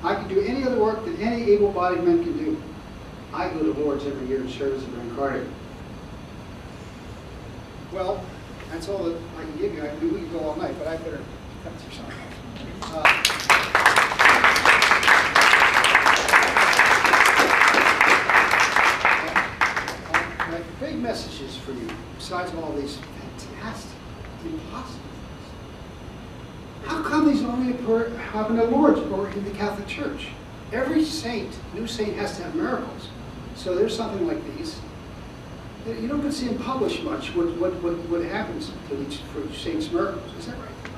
I can do any other work that any able-bodied man can do. I go to Lourdes every year and serve as a incarnate. Well, that's all that I can give you. I mean, we could go all night, but I better cut through some. My big messages for you, besides all these fantastic, impossible things. How come these only happen to Lourdes or in the Catholic Church? Every saint, new saint, has to have miracles. So there's something like these. You don't get to see them publish much what happens to each saint's miracles. Is that right? Do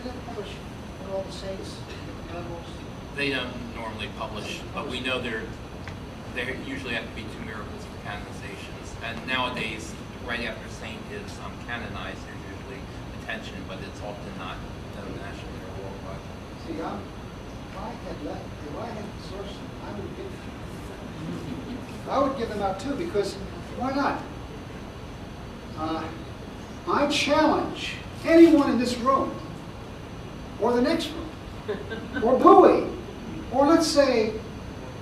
they publish what all the saints' miracles? They don't normally publish, but we know there usually have to be 2 miracles for canonizations. And nowadays, right after a saint is canonized, there's usually attention, but it's often not known nationally or worldwide. See, if I had the source, I would give them out too, because why not? I challenge anyone in this room, or the next room, or Bowie, or let's say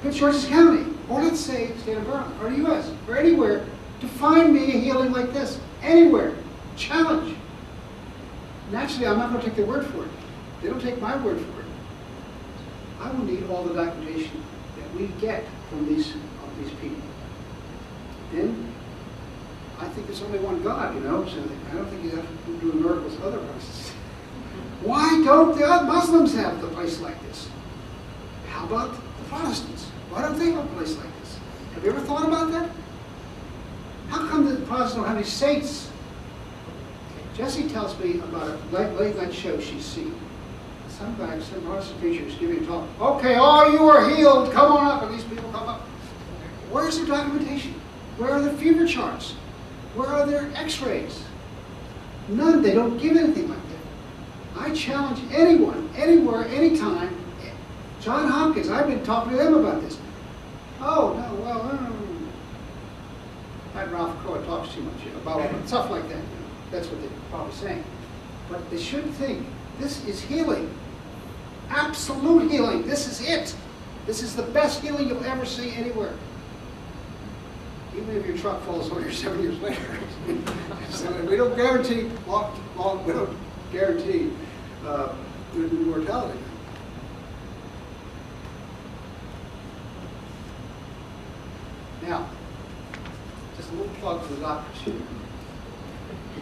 Prince George's County, or let's say State of Maryland, or the U.S., or anywhere, to find me a healing like this. Anywhere. Challenge. Naturally, I'm not going to take their word for it. They don't take my word for it. I will need all the documentation that we get from these people. Then, I think there's only one God, you know, so I don't think you have to do miracles otherwise. Why don't the Muslims have a place like this? How about the Protestants? Why don't they have a place like this? Have you ever thought about that? How come the Protestants don't have any saints? Jessie tells me about a late night show she's seen. Some Protestant preacher is giving a talk. Okay, all you are healed, come on up. And these people come up. Where's their documentation? Where are the fever charts? Where are their x-rays? None. They don't give anything like that. I challenge anyone, anywhere, anytime. John Hopkins, I've been talking to them about this. Oh, no, well, Ralph Cohen talks too much about stuff like that. That's what they're probably saying. But they should think, this is healing. Absolute healing. This is it. This is the best healing you'll ever see anywhere. Even if your truck falls on you 7 years later. So we don't guarantee we don't guarantee immortality. Now, just a little plug for the doctors here.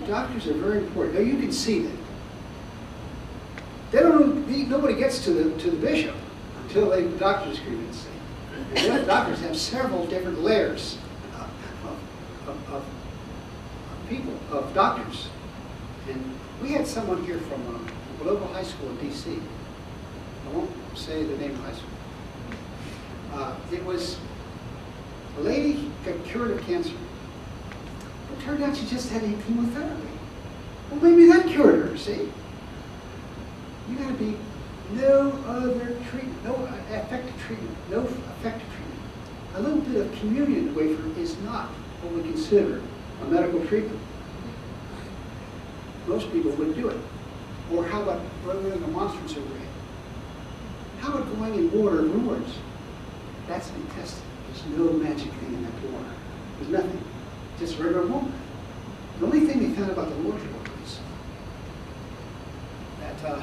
The doctors are very important. Now you can see that. They don't. Nobody gets to the bishop until the doctor's agreement. And the doctors have several different layers of people, of doctors. And we had someone here from a local high school in D.C. I won't say the name of the high school. It was a lady got cured of cancer. It turned out she just had chemotherapy. Well, maybe that cured her, see? You got to be no other treatment, no effective treatment, no effective treatment. A little bit of communion in the wafer is not what we consider a medical treatment. Most people wouldn't do it. Or how about running a monstrance over it? How about going in water in Lourdes? That's been tested. There's no magic thing in that water. There's nothing. Just regular water. The only thing they found about the Lourdes water is that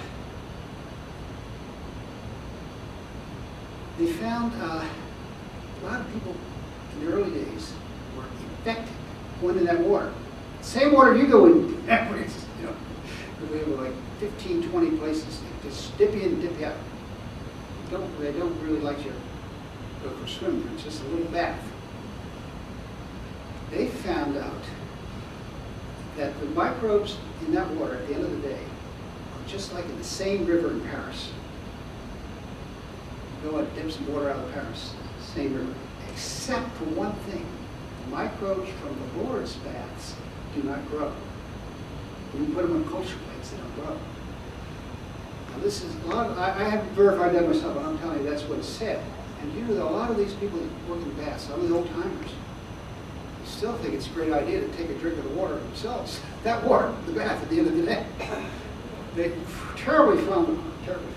they found a lot of people in the early days were infected going in that water. Same water you go in, you know, we were like 15, 20 places. They just dip in, dip out. They don't really like you to go for a swim. It's just a little bath. They found out that the microbes in that water at the end of the day are just like in the same river in Paris. You go and dip some water out of Paris, same river, except for one thing. The microbes from the Lourdes baths do not grow. When you put them on culture plates, they don't grow. Now this is a lot of, I haven't verified that myself, but I'm telling you that's what it's said. And you know that a lot of these people that work in baths, some of the old timers, still think it's a great idea to take a drink of the water themselves. That water, the bath at the end of the day. They terribly frown upon, terribly.